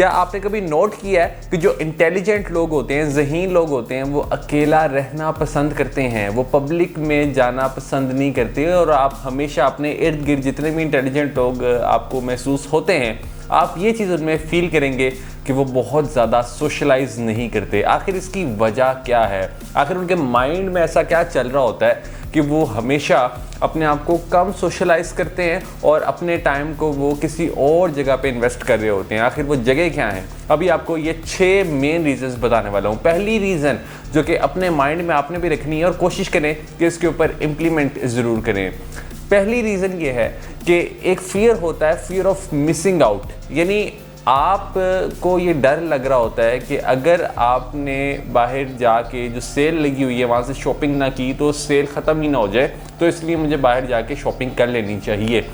क्या आपने कभी नोट किया है कि जो इंटेलिजेंट लोग होते हैं, ज़हीन लोग होते हैं, वो अकेला रहना पसंद करते हैं, वो पब्लिक में जाना पसंद नहीं करते। और आप हमेशा अपने इर्द गिर्द जितने भी इंटेलिजेंट लोग आपको महसूस होते हैं, आप ये चीज़ उनमें फील करेंगे कि वो बहुत ज़्यादा सोशलाइज नहीं करते। आखिर इसकी वजह क्या है? आखिर उनके माइंड में ऐसा क्या चल रहा होता है कि वो हमेशा अपने आप को कम सोशलाइज करते हैं और अपने टाइम को वो किसी और जगह पे इन्वेस्ट कर रहे होते हैं? आखिर वो जगह क्या है? अभी आपको ये 6 मेन रीजंस बताने वाला हूँ। पहली रीज़न जो कि अपने माइंड में आपने भी रखनी है और कोशिश करें कि इसके ऊपर इम्प्लीमेंट ज़रूर करें। पहली रीज़न ये है कि एक फियर होता है, फियर ऑफ मिसिंग आउट। यानी आपको ये डर लग रहा होता है कि अगर आपने बाहर जाके जो सेल लगी हुई है वहाँ से शॉपिंग ना की तो सेल ख़त्म ही ना हो जाए, तो इसलिए मुझे बाहर जाके शॉपिंग कर लेनी चाहिए।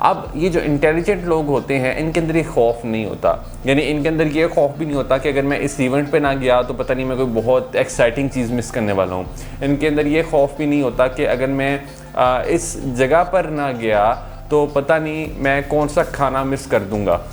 अब ये जो इंटेलिजेंट लोग होते हैं, इनके अंदर ये खौफ नहीं होता। यानी इनके अंदर ये खौफ भी नहीं होता कि अगर मैं इस इवेंट पे ना गया तो पता नहीं मैं कोई बहुत एक्साइटिंग चीज़ मिस करने वाला हूँ। इनके अंदर ये खौफ भी नहीं होता कि अगर मैं इस जगह पर ना गया तो पता नहीं मैं कौन सा खाना मिस कर दूंगा।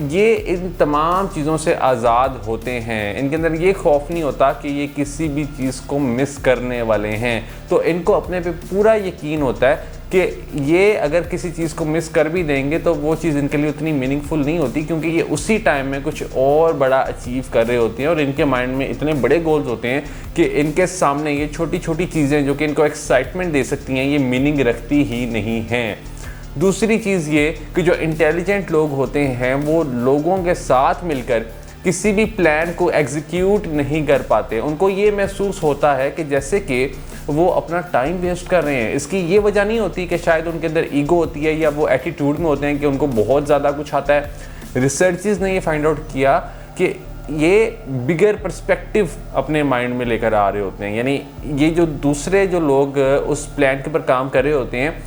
ये इन तमाम चीज़ों से आज़ाद होते हैं। इनके अंदर ये खौफ नहीं होता कि ये किसी भी चीज़ को मिस करने वाले हैं। तो इनको अपने पे पूरा यकीन होता है कि ये अगर किसी चीज़ को मिस कर भी देंगे तो वो चीज़ इनके लिए उतनी मीनिंगफुल नहीं होती, क्योंकि ये उसी टाइम में कुछ और बड़ा अचीव कर रहे होते हैं और इनके माइंड में इतने बड़े गोल्स होते हैं कि इनके सामने ये छोटी छोटी चीज़ें जो कि इनको एक्साइटमेंट दे सकती हैं, ये मीनिंग रखती ही नहीं हैं। दूसरी चीज़ ये कि जो इंटेलिजेंट लोग होते हैं वो लोगों के साथ मिलकर किसी भी प्लान को एग्जीक्यूट नहीं कर पाते। उनको ये महसूस होता है कि जैसे कि वो अपना टाइम वेस्ट कर रहे हैं। इसकी ये वजह नहीं होती कि शायद उनके अंदर ईगो होती है या वो एटीट्यूड में होते हैं कि उनको बहुत ज़्यादा कुछ आता है। रिसर्चेस ने ये फाइंड आउट किया कि ये बिगर पर्सपेक्टिव अपने माइंड में लेकर आ रहे होते हैं। यानी ये जो दूसरे जो लोग उस प्लान के ऊपर काम कर रहे होते हैं,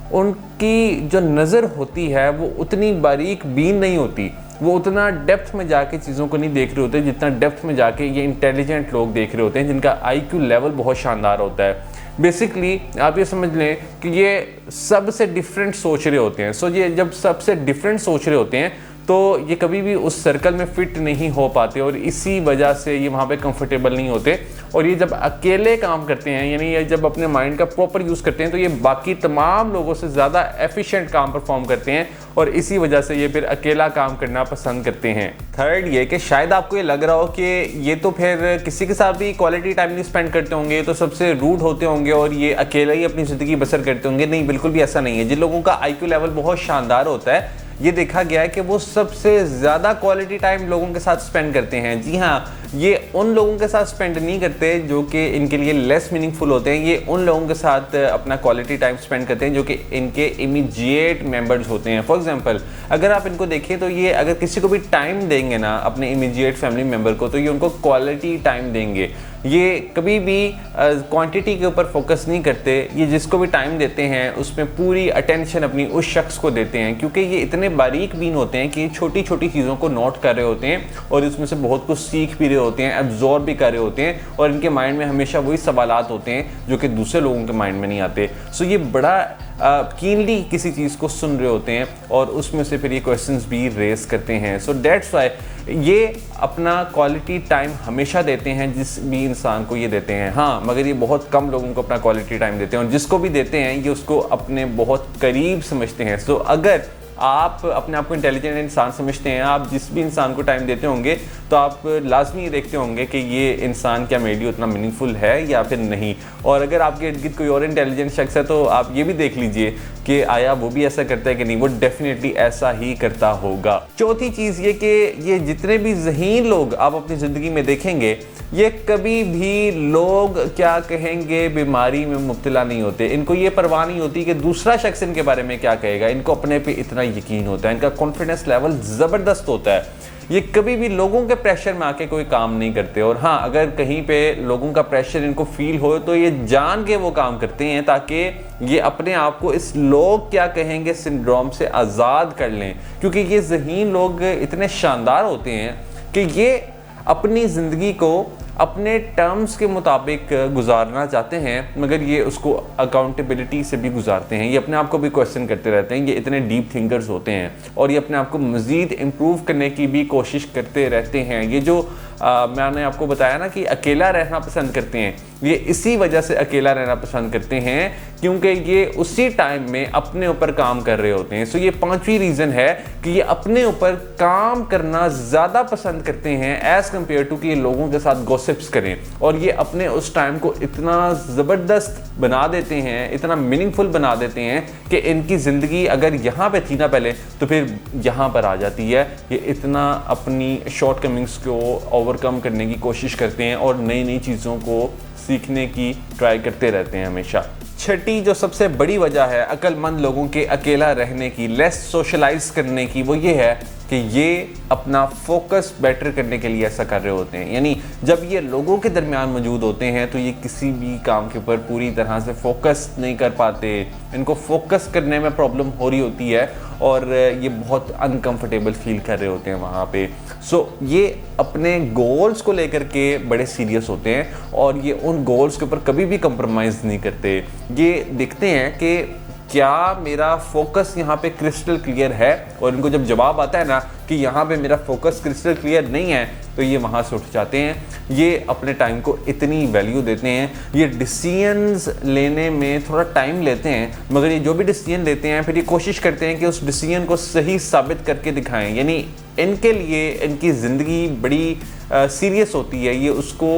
उनकी जो नज़र होती है वो उतनी बारीक बीन नहीं होती, वो उतना डेप्थ में जाके चीज़ों को नहीं देख रहे होते जितना डेप्थ में जाके ये इंटेलिजेंट लोग देख रहे होते हैं, जिनका आईक्यू लेवल बहुत शानदार होता है। बेसिकली आप ये समझ लें कि ये सबसे डिफरेंट सोच रहे होते हैं। ये जब सबसे डिफरेंट सोच रहे होते हैं तो ये कभी भी उस सर्कल में फिट नहीं हो पाते और इसी वजह से ये वहाँ पे कंफर्टेबल नहीं होते। और ये जब अकेले काम करते हैं, यानी ये जब अपने माइंड का प्रॉपर यूज़ करते हैं, तो ये बाकी तमाम लोगों से ज़्यादा एफिशिएंट काम परफॉर्म करते हैं और इसी वजह से ये फिर अकेला काम करना पसंद करते हैं। थर्ड ये कि शायद आपको ये लग रहा हो कि ये तो फिर किसी के साथ भी क्वालिटी टाइम नहीं स्पेंड करते होंगे, ये तो सबसे रूड होते होंगे और ये अकेला ही अपनी ज़िंदगी बसर करते होंगे। नहीं, बिल्कुल भी ऐसा नहीं है। जिन लोगों का आईक्यू लेवल बहुत शानदार होता है, ये देखा गया है कि वो सबसे ज़्यादा क्वालिटी टाइम लोगों के साथ स्पेंड करते हैं। जी हाँ, ये उन लोगों के साथ स्पेंड नहीं करते जो कि इनके लिए लेस मीनिंगफुल होते हैं। ये उन लोगों के साथ अपना क्वालिटी टाइम स्पेंड करते हैं जो कि इनके इमीडिएट मेंबर्स होते हैं। फॉर एग्जांपल, अगर आप इनको देखें तो ये अगर किसी को भी टाइम देंगे ना, अपने इमीडिएट फैमिली मेम्बर को, तो ये उनको क्वालिटी टाइम देंगे। ये कभी भी क्वांटिटी के ऊपर फोकस नहीं करते। ये जिसको भी टाइम देते हैं उसमें पूरी अटेंशन अपनी उस शख्स को देते हैं, क्योंकि ये इतने बारीक बीन होते हैं कि ये छोटी छोटी चीज़ों को नोट कर रहे होते हैं और इसमें से बहुत कुछ सीख भी रहे होते हैं, एब्जॉर्ब भी कर रहे होते हैं और इनके माइंड में हमेशा वही सवालात होते हैं जो कि दूसरे लोगों के माइंड में नहीं आते। ये बड़ा कीनली किसी चीज़ को सुन रहे होते हैं और उसमें से फिर ये क्वेश्चंस भी रेस करते हैं। दैट्स वाई ये अपना क्वालिटी टाइम हमेशा देते हैं जिस भी इंसान को ये देते हैं। हाँ, मगर ये बहुत कम लोगों को अपना क्वालिटी टाइम देते हैं और जिसको भी देते हैं ये उसको अपने बहुत करीब समझते हैं। अगर आप अपने आप को इंटेलिजेंट इंसान समझते हैं, आप जिस भी इंसान को टाइम देते होंगे तो आप लाजमी ये देखते होंगे कि ये इंसान क्या मेरे लिए उतना मीनिंगफुल है या फिर नहीं। और अगर आपके इर्द गिर्द कोई और इंटेलिजेंट शख्स है तो आप ये भी देख लीजिए कि आया वो भी ऐसा करता है कि नहीं, वो डेफिनेटली ऐसा ही करता होगा। चौथी चीज़ ये कि ये जितने भी ज़हीन लोग आप अपनी ज़िंदगी में देखेंगे, ये कभी भी लोग क्या कहेंगे बीमारी में मुब्तला नहीं होते। इनको ये परवाह नहीं होती कि दूसरा शख्स इनके बारे में क्या कहेगा। इनको अपने पे इतना यकीन होता है, इनका कॉन्फिडेंस लेवल ज़बरदस्त होता है। ये कभी भी लोगों के प्रेशर में आके कोई काम नहीं करते। और हाँ, अगर कहीं पे लोगों का प्रेशर इनको फील हो तो ये जान के वो काम करते हैं ताकि ये अपने आप को इस लोग क्या कहेंगे सिंड्रोम से आज़ाद कर लें। क्योंकि ये ज़हीन लोग इतने शानदार होते हैं कि ये अपनी ज़िंदगी को अपने टर्म्स के मुताबिक गुजारना चाहते हैं, मगर ये उसको अकाउंटेबिलिटी से भी गुजारते हैं। ये अपने आप को भी क्वेश्चन करते रहते हैं। ये इतने डीप थिंकर्स होते हैं और ये अपने आप को मज़ीद इम्प्रूव करने की भी कोशिश करते रहते हैं। ये जो मैंने आपको बताया ना कि अकेला रहना पसंद करते हैं, ये इसी वजह से अकेला रहना पसंद करते हैं क्योंकि ये उसी टाइम में अपने ऊपर काम कर रहे होते हैं। सो ये पांचवी रीज़न है कि ये अपने ऊपर काम करना ज़्यादा पसंद करते हैं एज़ कम्पेयर टू कि ये लोगों के साथ गॉसिप्स करें। और ये अपने उस टाइम को इतना ज़बरदस्त बना देते हैं, इतना मीनिंगफुल बना देते हैं कि इनकी ज़िंदगी अगर यहाँ पे थी ना पहले, तो फिर यहाँ पर आ जाती है। ये इतना अपनी शॉर्ट कमिंग्स को ओवरकम करने की कोशिश करते हैं और नई नई चीज़ों को सीखने की ट्राई करते रहते हैं हमेशा। छठी जो सबसे बड़ी वजह है अक्लमंद लोगों के अकेला रहने की, लेस सोशलाइज करने की, वो ये है कि ये अपना फोकस बेटर करने के लिए ऐसा कर रहे होते हैं। यानी जब ये लोगों के दरमियान मौजूद होते हैं तो ये किसी भी काम के ऊपर पूरी तरह से फोकस नहीं कर पाते। इनको फोकस करने में प्रॉब्लम हो रही होती है और ये बहुत अनकंफर्टेबल फील कर रहे होते हैं वहाँ पे। सो ये अपने गोल्स को लेकर के बड़े सीरियस होते हैं और ये उन गोल्स के ऊपर कभी भी कंप्रोमाइज़ नहीं करते। ये देखते हैं कि क्या मेरा फोकस यहाँ पे क्रिस्टल क्लियर है, और इनको जब जवाब आता है ना कि यहाँ पे मेरा फोकस क्रिस्टल क्लियर नहीं है, तो ये वहाँ से उठ जाते हैं। ये अपने टाइम को इतनी वैल्यू देते हैं। ये डिसीजंस लेने में थोड़ा टाइम लेते हैं, मगर ये जो भी डिसीजन लेते हैं फिर ये कोशिश करते हैं कि उस डिसीजन को सही साबित करके दिखाएं। यानी इनके लिए इनकी ज़िंदगी बड़ी सीरियस होती है। ये उसको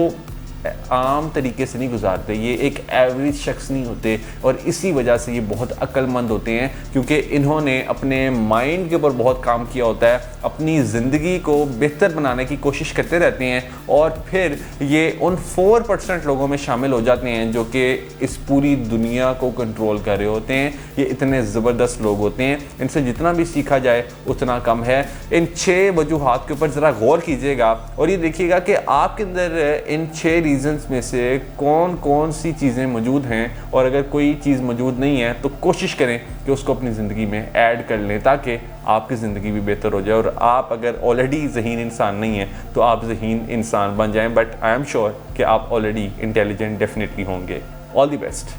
आम तरीके से नहीं गुजारते, ये एक एवरेज शख्स नहीं होते और इसी वजह से ये बहुत अक्लमंद होते हैं क्योंकि इन्होंने अपने माइंड के ऊपर बहुत काम किया होता है, अपनी ज़िंदगी को बेहतर बनाने की कोशिश करते रहते हैं और फिर ये उन 4% लोगों में शामिल हो जाते हैं जो कि इस पूरी दुनिया को कंट्रोल कर रहे होते हैं। ये इतने ज़बरदस्त लोग होते हैं, इनसे जितना भी सीखा जाए उतना कम है। इन 6 वजूहात के ऊपर ज़रा गौर कीजिएगा और ये देखिएगा कि आपके अंदर इन 6 रीजंस में से कौन कौन सी चीज़ें मौजूद हैं, और अगर कोई चीज़ मौजूद नहीं है तो कोशिश करें कि उसको अपनी ज़िंदगी में ऐड कर लें ताकि आपकी ज़िंदगी भी बेहतर हो जाए। और आप अगर ऑलरेडी ज़हीन इंसान नहीं हैं तो आप ज़हीन इंसान बन जाएं, बट आई एम श्योर कि आप ऑलरेडी इंटेलिजेंट डेफिनेटली होंगे। All the best.